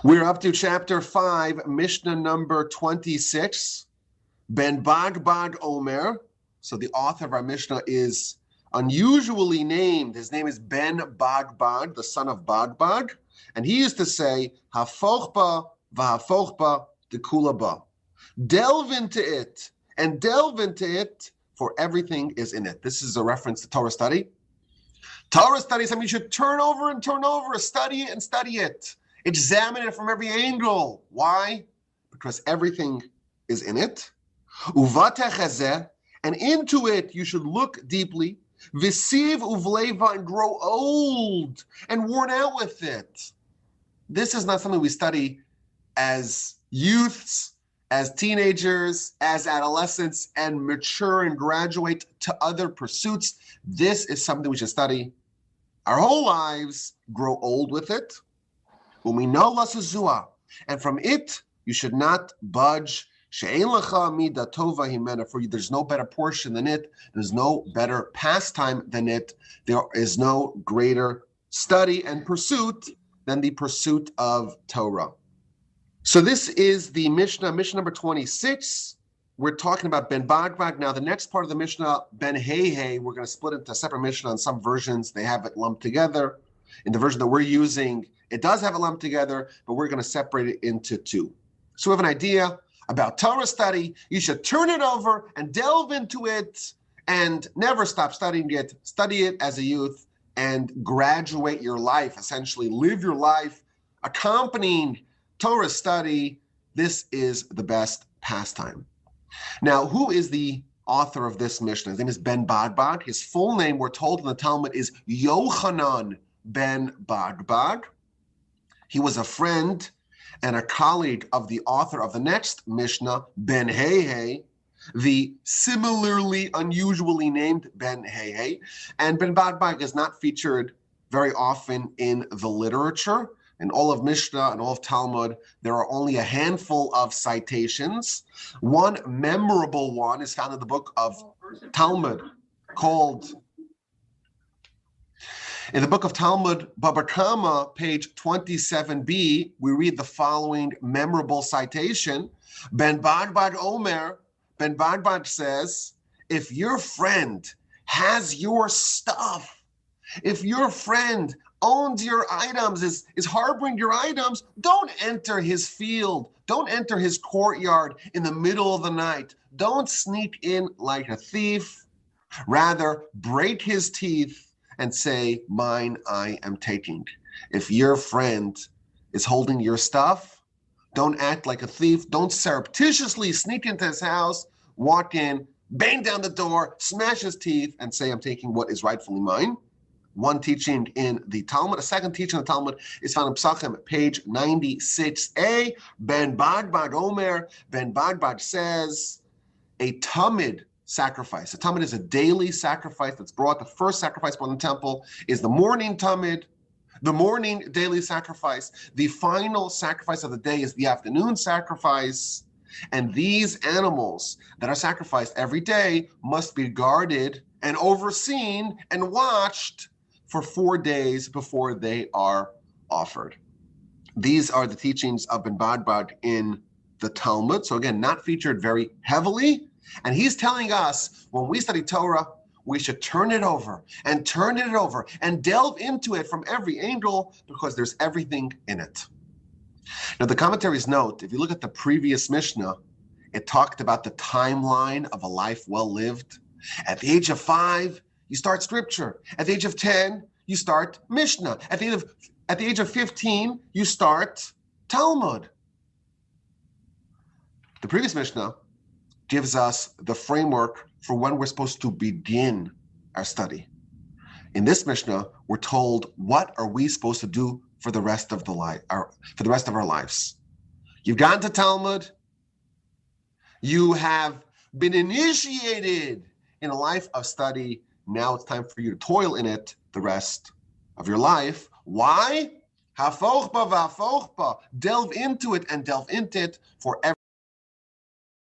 We're up to chapter 5, Mishnah number 26. Ben Bagbag Omer. So the author of our Mishnah is unusually named. His name is Ben Bagbag, the son of Bagbag. And he used to say, Hafochba v'hafochba dekulaba. Delve into it, and delve into it, for everything is in it. This is a reference to Torah study. Torah study is something you should turn over and turn over, study it and study it. Examine it from every angle. Why? Because everything is in it. Uvatechazeh, and into it you should look deeply. Visiv uvleva, and grow old and worn out with it. This is not something we study as youths, as teenagers, as adolescents, and mature and graduate to other pursuits. This is something we should study our whole lives, grow old with it. When we know lasazua, and from it you should not budge. She'ein lecha mida tova himena, for you there's no better portion than it. There's no better pastime than it. There is no greater study and pursuit than the pursuit of Torah. So this is the Mishnah number 26. We're talking about Ben Bagbag. Now the next part of the Mishnah, Ben Hey, we're going to split into a separate Mishnah. On some versions they have it lumped together. In the version that we're using, it does have it lumped together, but we're going to separate it into two. So we have an idea about Torah study. You should turn it over and delve into it and never stop studying it. Study it as a youth and graduate your life, essentially live your life accompanying Torah study. This is the best pastime. Now, who is the author of this Mishnah? His name is Ben Bagbag. His full name, we're told in the Talmud, is Yochanan Ben Bagbag. He was a friend and a colleague of the author of the next Mishnah, Ben Hey, the similarly unusually named Ben Hey. And Ben Bagbag is not featured very often in the literature. In all of Mishnah and all of Talmud, there are only a handful of citations. One memorable one is found in the book of Talmud called... In the book of Talmud, Baba Kama, page 27b, we read the following memorable citation. Ben Bagbag Omer, Ben Bagbag says, if your friend has your stuff, if your friend owns your items, is harboring your items, don't enter his field. Don't enter his courtyard in the middle of the night. Don't sneak in like a thief. Rather, break his teeth and say, mine I am taking. If your friend is holding your stuff, don't act like a thief. Don't surreptitiously sneak into his house, walk in, bang down the door, smash his teeth, and say, I'm taking what is rightfully mine. One teaching in the Talmud. A second teaching in the Talmud is found in Psachim, page 96a. Ben Bagbag Omer, Ben Bagbag says, a Tamid sacrifice. A Tamid is a daily sacrifice that's brought. The first sacrifice brought in the temple is the morning Tamid, the morning daily sacrifice. The final sacrifice of the day is the afternoon sacrifice. And these animals that are sacrificed every day must be guarded and overseen and watched for 4 days before they are offered. These are the teachings of Ben Bagbag in the Talmud. So again, not featured very heavily. And he's telling us when we study Torah, we should turn it over and turn it over and delve into it from every angle because there's everything in it. Now the commentaries note, if you look at the previous Mishnah, it talked about the timeline of a life well lived. At the age of 5, you start scripture. At the age of 10, you start Mishnah. At the age of 15, you start Talmud. The previous Mishnah gives us the framework for when we're supposed to begin our study. In this Mishnah, we're told what are we supposed to do for the rest of our lives. You've gone to Talmud. You have been initiated in a life of study. Now it's time for you to toil in it the rest of your life. Why? Hafochba v'hafochba. Delve into it and delve into it for